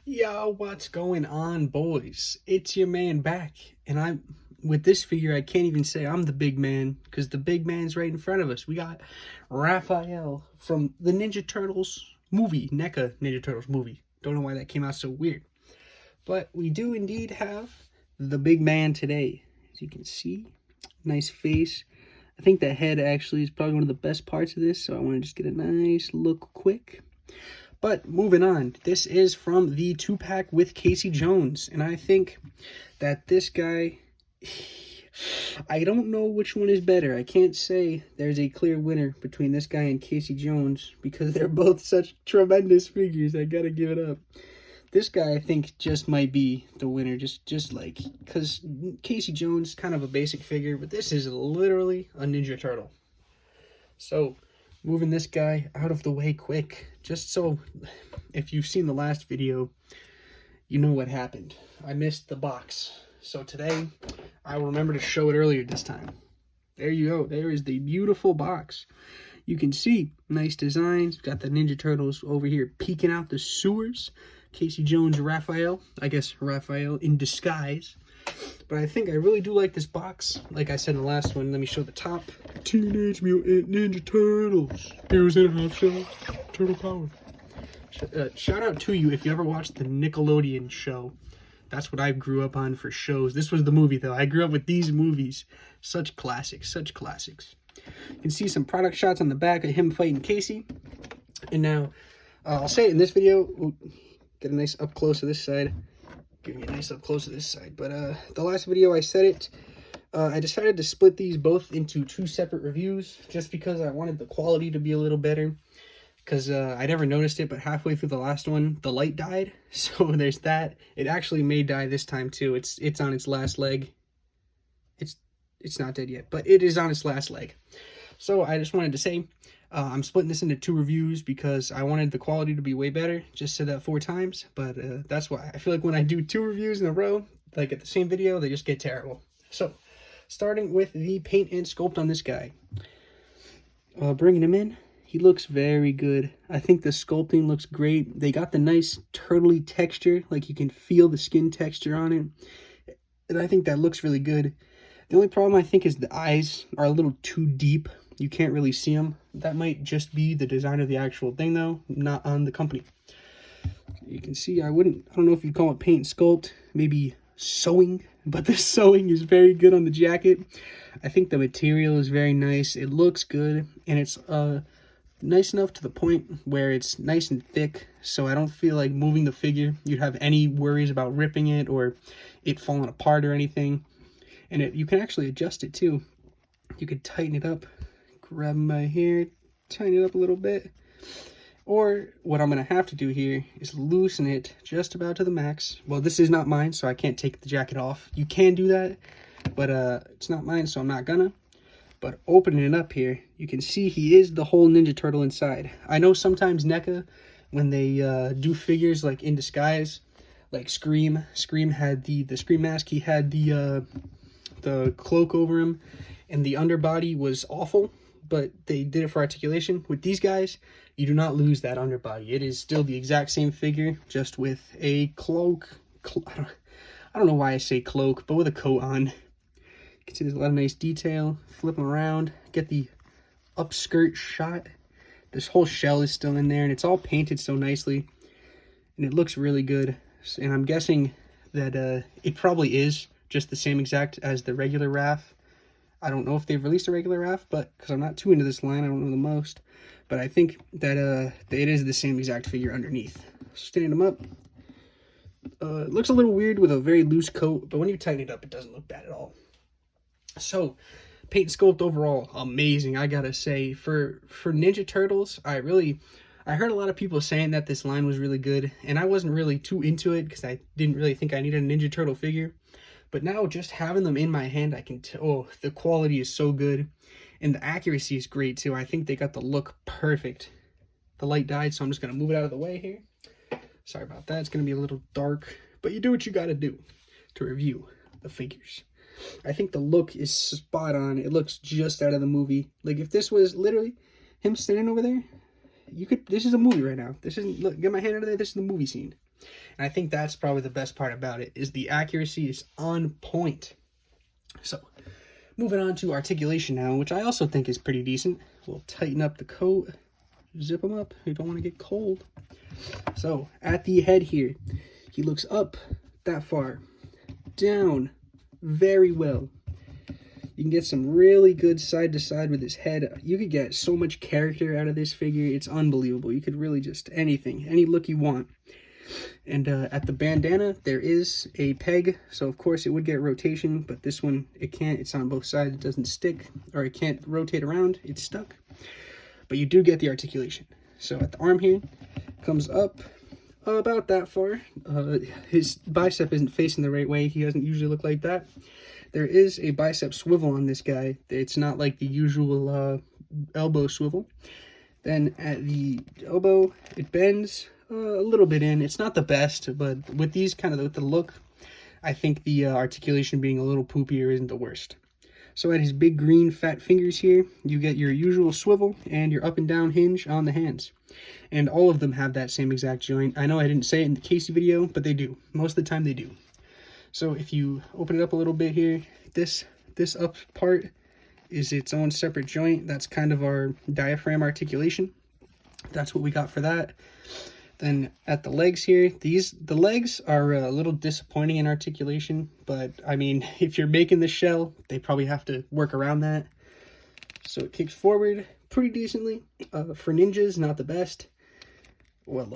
Yo, what's going on, boys? It's your man back, and I'm with this figure. I can't even say I'm the big man because the big man's right in front of us. We got Raphael from the Ninja Turtles movie, Neca Ninja Turtles movie. Don't know why that came out so weird, but we do indeed have the big man today. As you can see, nice face. I think the head actually is probably one of the best parts of this, so I want to just get a nice look quick. But moving on, this is from the 2-pack with Casey Jones, and I think that this guy, I don't know which one is better. I can't say there's a clear winner between this guy and Casey Jones because they're both such tremendous figures. I gotta give it up. This guy, I think, just might be the winner, just like, because Casey Jones is kind of a basic figure, but this is literally a Ninja Turtle. So, moving this guy out of the way quick, just so if you've seen the last video, you know what happened. I missed the box. So today, I will remember to show it earlier this time. There you go. There is the beautiful box. You can see nice designs. Got the Ninja Turtles over here peeking out the sewers. Casey Jones, Raphael. I guess Raphael in disguise. But I think I really do like this box. Like I said in the last one, let me show the top. Teenage Mutant Ninja Turtles. Heroes in a nutshell. Turtle power. Shout out to you if you ever watched the Nickelodeon show. That's what I grew up on for shows. This was the movie, though. I grew up with these movies. Such classics, such classics. You can see some product shots on the back of him fighting Casey. And now, I'll say it in this video. Ooh, get a nice up close to this side. Give you a nice up close to this side. But the last video I said it, I decided to split these both into 2 separate reviews just because I wanted the quality to be a little better. Because I never noticed it, but halfway through the last one, the light died. So there's that. It actually may die this time too. It's on its last leg. It's not dead yet, but it is on its last leg. So I just wanted to say, I'm splitting this into 2 reviews because I wanted the quality to be way better. Just said that 4 times, but that's why. I feel like when I do 2 reviews in a row, like at the same video, they just get terrible. So, starting with the paint and sculpt on this guy. Bringing him in. He looks very good. I think the sculpting looks great. They got the nice turtly texture, like you can feel the skin texture on it. And I think that looks really good. The only problem I think is the eyes are a little too deep. You can't really see them. That might just be the design of the actual thing though, not on the company. You can see I don't know if you'd call it paint sculpt, maybe sewing, but the sewing is very good on the jacket. I think the material is very nice. It looks good, and it's nice enough to the point where it's nice and thick, so I don't feel like moving the figure you'd have any worries about ripping it or it falling apart or anything. And you can actually adjust it too. You could tighten it up, grab my hair, tighten it up a little bit. Or what I'm going to have to do here is loosen it just about to the max. Well, this is not mine, so I can't take the jacket off. You can do that, but it's not mine, so I'm not gonna. But opening it up here, you can see he is the whole Ninja Turtle inside. I know sometimes Neca, when they do figures like in disguise, like Scream had the Scream mask, he had the cloak over him, and the underbody was awful, but they did it for articulation. With these guys, you do not lose that underbody. It is still the exact same figure, just with a cloak. I don't know why I say cloak, but with a coat on. You can see there's a lot of nice detail. Flip them around, get the upskirt shot. This whole shell is still in there, and it's all painted so nicely, and it looks really good. And I'm guessing that it probably is just the same exact as the regular Raph. I don't know if they've released a regular Raph, but because I'm not too into this line, I don't know the most. But I think that it is the same exact figure underneath. Stand them up. It looks a little weird with a very loose coat, but when you tighten it up, it doesn't look bad at all. So, paint and sculpt overall, amazing, I gotta say. For Ninja Turtles, I heard a lot of people saying that this line was really good, and I wasn't really too into it because I didn't really think I needed a Ninja Turtle figure. But now, just having them in my hand, I can tell, oh, the quality is so good, and the accuracy is great too. I think they got the look perfect. The light died, so I'm just gonna move it out of the way here. Sorry about that, it's gonna be a little dark, but you do what you gotta do to review the figures. I think the look is spot on. It looks just out of the movie. Like if this was literally him standing over there, this is a movie right now. This isn't, look, get my hand under there, this is the movie scene. And I think that's probably the best part about it, is the accuracy is on point. So, moving on to articulation now, which I also think is pretty decent. We'll tighten up the coat, zip them up. You don't want to get cold. So, at the head here, he looks up that far, down very well. You can get some really good side to side with his head. You could get so much character out of this figure. It's unbelievable. You could really just anything, any look you want. And at the bandana, there is a peg. So of course it would get rotation, but this one, it can't. It's on both sides. It doesn't stick, or it can't rotate around. It's stuck. But you do get the articulation. So at the arm here, comes up about that far. His bicep isn't facing the right way. He doesn't usually look like that. There is a bicep swivel on this guy. It's not like the usual elbow swivel. Then at the elbow, it bends a little bit in. It's not the best, but with these with the look, I think the articulation being a little poopier isn't the worst. So at his big green fat fingers here, you get your usual swivel and your up and down hinge on the hands. And all of them have that same exact joint. I know I didn't say it in the Casey video, but they do. Most of the time they do. So if you open it up a little bit here, this up part is its own separate joint. That's kind of our diaphragm articulation. That's what we got for that. Then at the legs here, the legs are a little disappointing in articulation, but I mean, if you're making the shell, they probably have to work around that. So it kicks forward pretty decently. For ninjas, not the best. Well,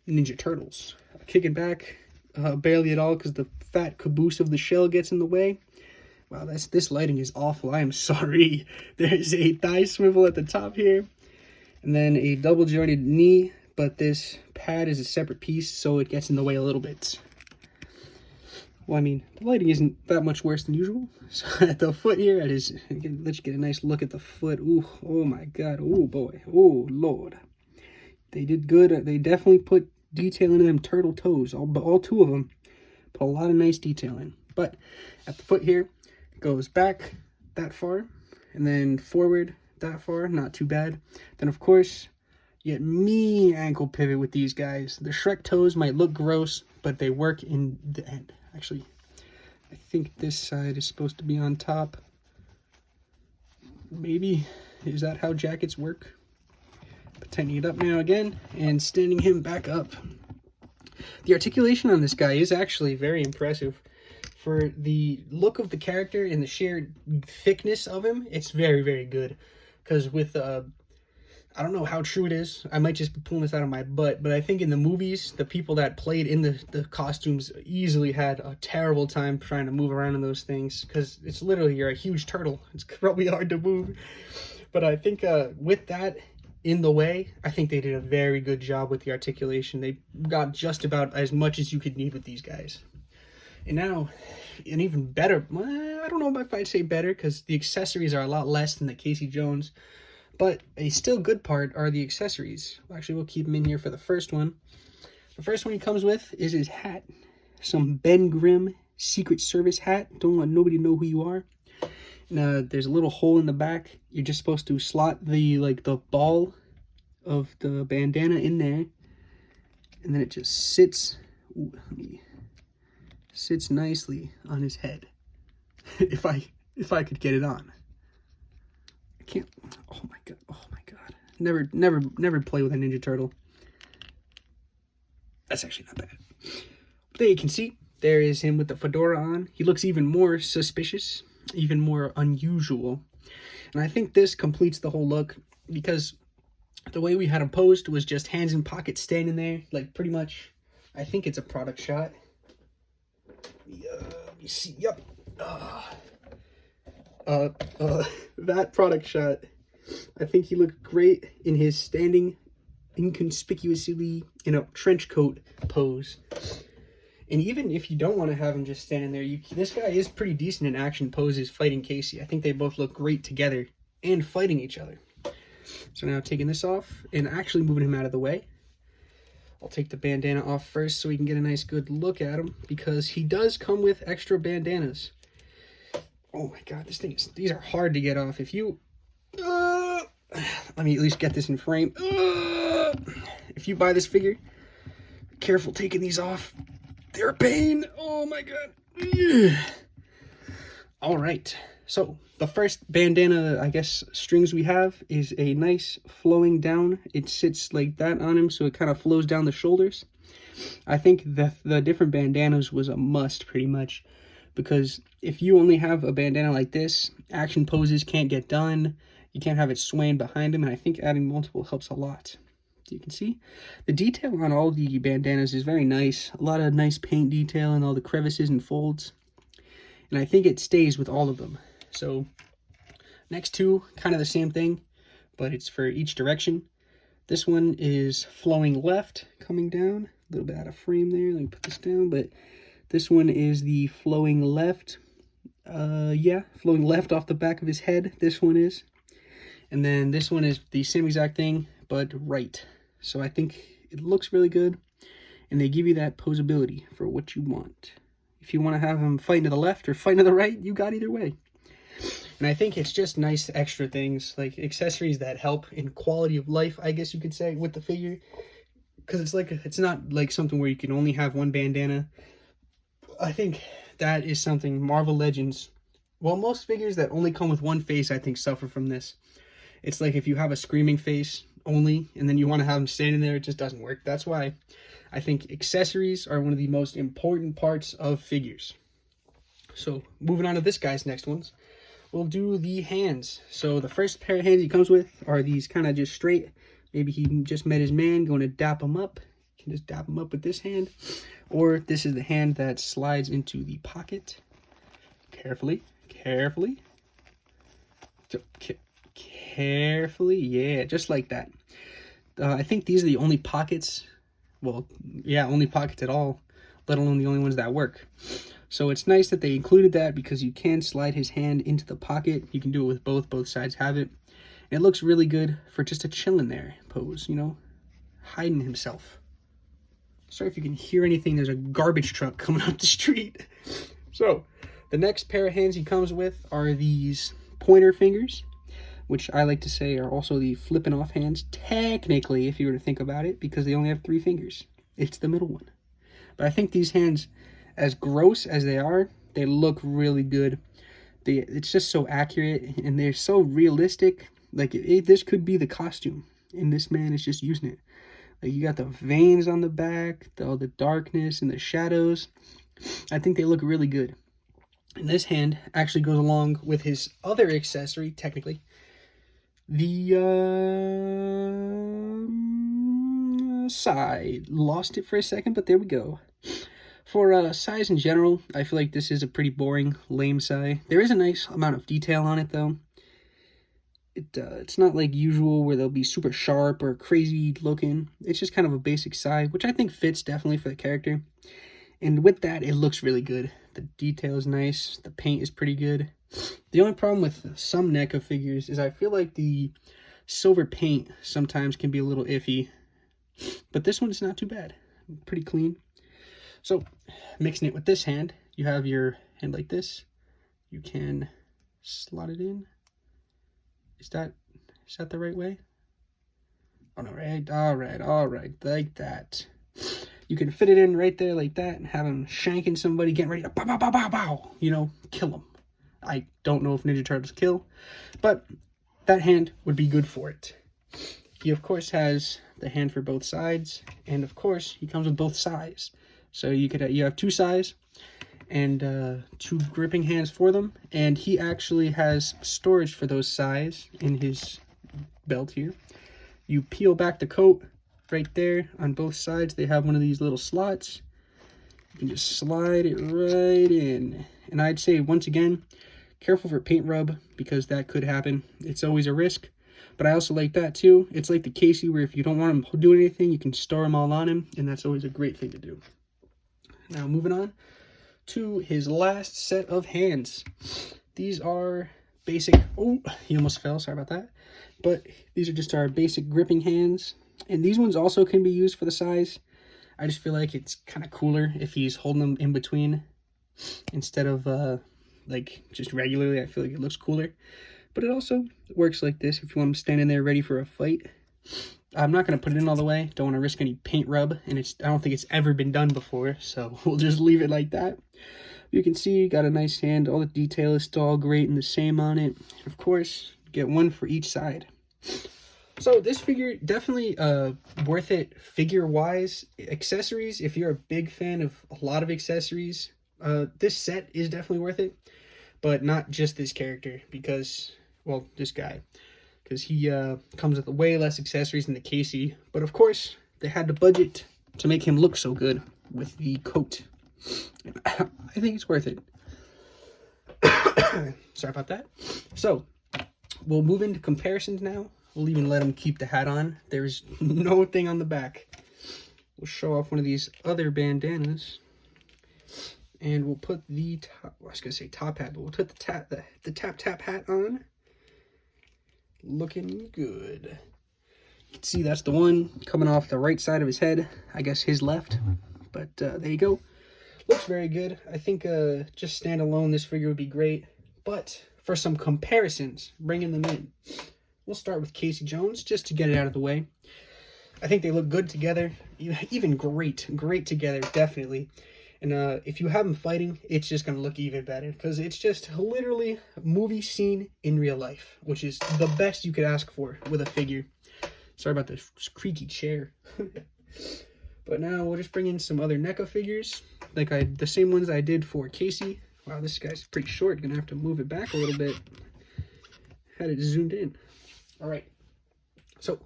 Ninja Turtles. Kicking back, barely at all, because the fat caboose of the shell gets in the way. Wow, this lighting is awful. I am sorry. There's a thigh swivel at the top here, and then a double jointed knee, but this pad is a separate piece, so it gets in the way a little bit. Well, I mean, the lighting isn't that much worse than usual. So at the foot here, let's get a nice look at the foot. Ooh, oh my God, oh boy, oh Lord. They did good. They definitely put detail into them turtle toes, all two of them. Put a lot of nice detail in. But at the foot here, it goes back that far, and then forward that far, not too bad. Then of course, you get mean ankle pivot with these guys. The Shrek toes might look gross, but they work in the end. Actually, I think this side is supposed to be on top. Maybe, is that how jackets work? But tightening it up now again, and standing him back up. The articulation on this guy is actually very impressive. For the look of the character and the sheer thickness of him, it's very, very good. Because with, I don't know how true it is. I might just be pulling this out of my butt. But I think in the movies, the people that played in the costumes easily had a terrible time trying to move around in those things. Because it's literally, you're a huge turtle. It's probably hard to move. But I think with that in the way, I think they did a very good job with the articulation. They got just about as much as you could need with these guys. And now, an even better, I don't know if I'd say better, because the accessories are a lot less than the Casey Jones. But a still good part are the accessories. Actually, we'll keep them in here for the first one. The first one he comes with is his hat. Some Ben Grimm Secret Service hat. Don't let nobody know who you are. Now, there's a little hole in the back. You're just supposed to slot the ball of the bandana in there. And then it just sits. Ooh, sits nicely on his head. if I could get it on. I can't. Oh my God. Oh my God. Never play with a Ninja Turtle. That's actually not bad. But there you can see, there is him with the fedora on. He looks even more suspicious, even more unusual. And I think this completes the whole look, because the way we had him posed was just hands in pockets standing there, like pretty much. I think it's a product shot. You see, yep. That product shot, I think he looked great in his standing inconspicuously in a trench coat pose. And even if you don't want to have him just standing there, this guy is pretty decent in action poses fighting Casey. I think they both look great together and fighting each other. So now taking this off and actually moving him out of the way. I'll take the bandana off first so we can get a nice good look at him, because he does come with extra bandanas. Oh my God, these are hard to get off. If you, let me at least get this in frame. If you buy this figure, careful taking these off. They're a pain. Oh my god. Ugh. All right. So the first bandana, I guess, strings we have is a nice flowing down. It sits like that on him, so it kind of flows down the shoulders. I think the different bandanas was a must pretty much, because if you only have a bandana like this, action poses can't get done. You can't have it swaying behind him, and I think adding multiple helps a lot. So you can see the detail on all the bandanas is very nice. A lot of nice paint detail and all the crevices and folds. And I think it stays with all of them. So next two, kind of the same thing, but it's for each direction. This one is flowing left, coming down. A little bit out of frame there. Let me put this down, but this one is the flowing left. Flowing left off the back of his head. This one is. And then this one is the same exact thing, but right. So I think it looks really good, and they give you that posability for what you want. If you want to have him fighting to the left or fighting to the right, you got either way. And I think it's just nice extra things, like accessories that help in quality of life, I guess you could say, with the figure. Because it's not like something where you can only have one bandana. I think that is something Marvel Legends, well, most figures that only come with one face, I think, suffer from this. It's like if you have a screaming face only, and then you want to have him standing there, it just doesn't work. That's why I think accessories are one of the most important parts of figures. So moving on to this guy's next ones, we'll do the hands. So the first pair of hands he comes with are these kind of just straight. Maybe he just met his man, going to dap him up. You can just dap him up with this hand. Or this is the hand that slides into the pocket. Carefully. Carefully, yeah, just like that. I think these are the only pockets, well, yeah, only pockets at all, let alone the only ones that work. So it's nice that they included that, because you can slide his hand into the pocket. You can do it with both sides have it. And it looks really good for just a chillin' there pose, you know, hiding himself. Sorry if you can hear anything, there's a garbage truck coming up the street. So the next pair of hands he comes with are these pointer fingers, which I like to say are also the flipping off hands, technically, if you were to think about it, because they only have 3 fingers. It's the middle one. But I think these hands, as gross as they are, they look really good. It's just so accurate, and they're so realistic. Like, this could be the costume, and this man is just using it. Like, you got the veins on the back, all the darkness and the shadows. I think they look really good. And this hand actually goes along with his other accessory, technically. The side. Lost it for a second, but there we go. For size in general, I feel like this is a pretty boring, lame size. There is a nice amount of detail on it, though. It's not like usual where they'll be super sharp or crazy looking. It's just kind of a basic size, which I think fits definitely for the character. And with that, it looks really good. The detail is nice. The paint is pretty good. The only problem with some NECA figures is I feel like the silver paint sometimes can be a little iffy. But this one is not too bad. Pretty clean. So, mixing it with this hand, you have your hand like this. You can slot it in. Is that the right way? Oh, no, right? All right, like that. You can fit it in right there like that and have him shanking somebody, getting ready to bow, bow, bow, bow, bow, you know, kill him. I don't know if Ninja Turtles kill, but that hand would be good for it. He, of course, has the hand for both sides, and, of course, he comes with both sides. So you have 2 sides and 2 gripping hands for them, and he actually has storage for those sides in his belt here. You peel back the coat right there on both sides. They have one of these little slots. You can just slide it right in. And I'd say, once again, careful for paint rub, because that could happen. It's always a risk. But I also like that too. It's like the Casey, where if you don't want him doing anything, you can store them all on him, and that's always a great thing to do. Now, moving on to his last set of hands. These are basic... Oh, he almost fell. Sorry about that. But these are just our basic gripping hands. And these ones also can be used for the size. I just feel like it's kind of cooler if he's holding them in between instead of like just regularly. I feel like it looks cooler. But it also works like this if you want him standing there ready for a fight. I'm not going to put it in all the way. Don't want to risk any paint rub, and I don't think it's ever been done before, so we'll just leave it like that. You can see, got a nice hand. All the detail is still all great and the same on it. Of course, get one for each side. So this figure, definitely worth it figure-wise. Accessories, if you're a big fan of a lot of accessories, this set is definitely worth it. But not just this character, because, well, this guy. Because he comes with way less accessories than the Casey. But of course, they had the budget to make him look so good with the coat. I think it's worth it. Sorry about that. So, we'll move into comparisons now. We'll even let him keep the hat on. There's no thing on the back. We'll show off one of these other bandanas. And we'll put the top, I was going to say top hat, but we'll put the tap hat on. Looking good. You can see that's the one coming off the right side of his head. I guess his left. But there you go. Looks very good. I think just stand alone, this figure would be great. But for some comparisons, bringing them in, we'll start with Casey Jones, just to get it out of the way. I think they look good together. Even great together, definitely. And if you have them fighting, it's just going to look even better. Because it's just literally a movie scene in real life. Which is the best you could ask for with a figure. Sorry about this creaky chair. But now we'll just bring in some other NECA figures. Like the same ones I did for Casey. Wow, this guy's pretty short. Gonna have to move it back a little bit. Had it zoomed in. Alright. So,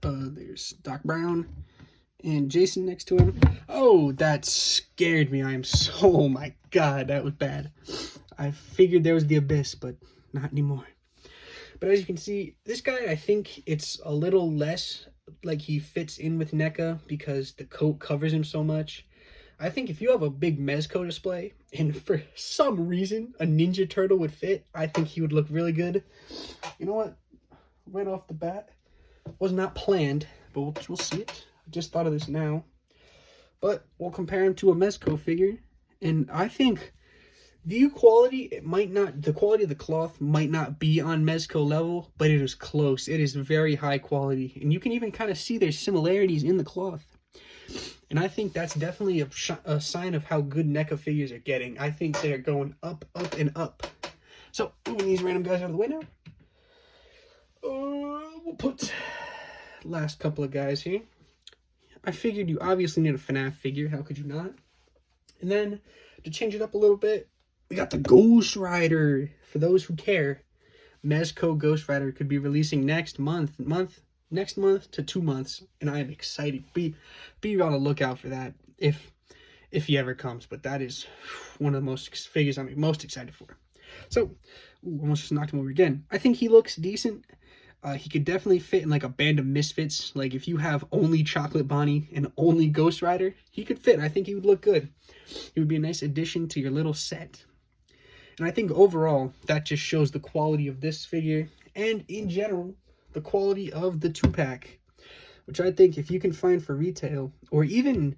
there's Doc Brown. And Jason next to him. Oh, that scared me. Oh my god, that was bad. I figured there was the Abyss, but not anymore. But as you can see, this guy, I think it's a little less like he fits in with NECA because the coat covers him so much. I think if you have a big Mezco display and for some reason a Ninja Turtle would fit, I think he would look really good. You know what? Right off the bat, was not planned, but we'll see it. I just thought of this now. But we'll compare him to a Mezco figure, and I think the quality, the quality of the cloth might not be on Mezco level, but it is close. It is very high quality, and you can even kind of see there's similarities in the cloth. And I think that's definitely a sign of how good NECA figures are getting. I think they're going up, up, and up. So, moving these random guys out of the way now. We'll put last couple of guys here. I figured you obviously need a FNAF figure. How could you not? And then, to change it up a little bit, we got the Ghost Rider. For those who care, Mezco Ghost Rider could be releasing next month to 2 months, and I am excited. Be on the lookout for that if he ever comes. But that is one of the most figures I'm most excited for. So, almost just knocked him over again. I think he looks decent. He could definitely fit in like a Band of Misfits. Like if you have only Chocolate Bonnie and only Ghost Rider, he could fit. I think he would look good. He would be a nice addition to your little set. And I think overall, that just shows the quality of this figure. And in general, the quality of the 2-pack. Which I think if you can find for retail, or even,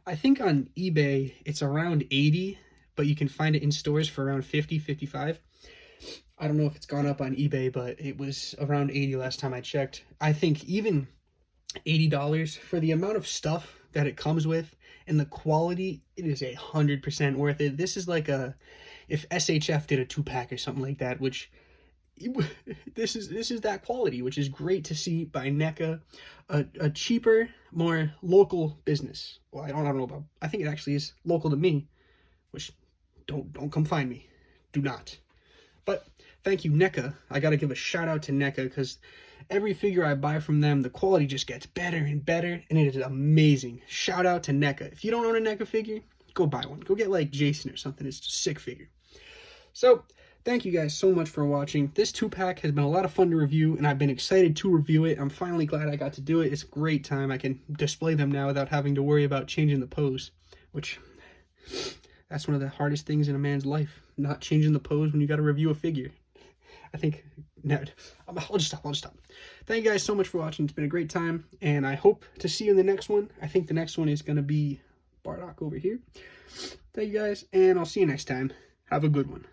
I think on eBay, it's around 80. But you can find it in stores for around 50, 55. I don't know if it's gone up on eBay, but it was around 80 last time I checked. I think even $80 for the amount of stuff that it comes with and the quality, it is 100% worth it. This is like if SHF did a 2-pack or something like that, which this is that quality, which is great to see by NECA, a cheaper, more local business. Well, I don't know about. I think it actually is local to me, which don't come find me, do not. But thank you, NECA. I got to give a shout out to NECA because every figure I buy from them, the quality just gets better and better, and it is amazing. Shout out to NECA. If you don't own a NECA figure, go buy one. Go get like Jason or something. It's a sick figure. So, thank you guys so much for watching. This 2-pack has been a lot of fun to review, and I've been excited to review it. I'm finally glad I got to do it. It's a great time. I can display them now without having to worry about changing the pose, which that's one of the hardest things in a man's life. Not changing the pose when you got to review a figure. I think, no, I'll just stop. Thank you guys so much for watching. It's been a great time, and I hope to see you in the next one. I think the next one is going to be Bardock over here. Thank you guys, and I'll see you next time. Have a good one.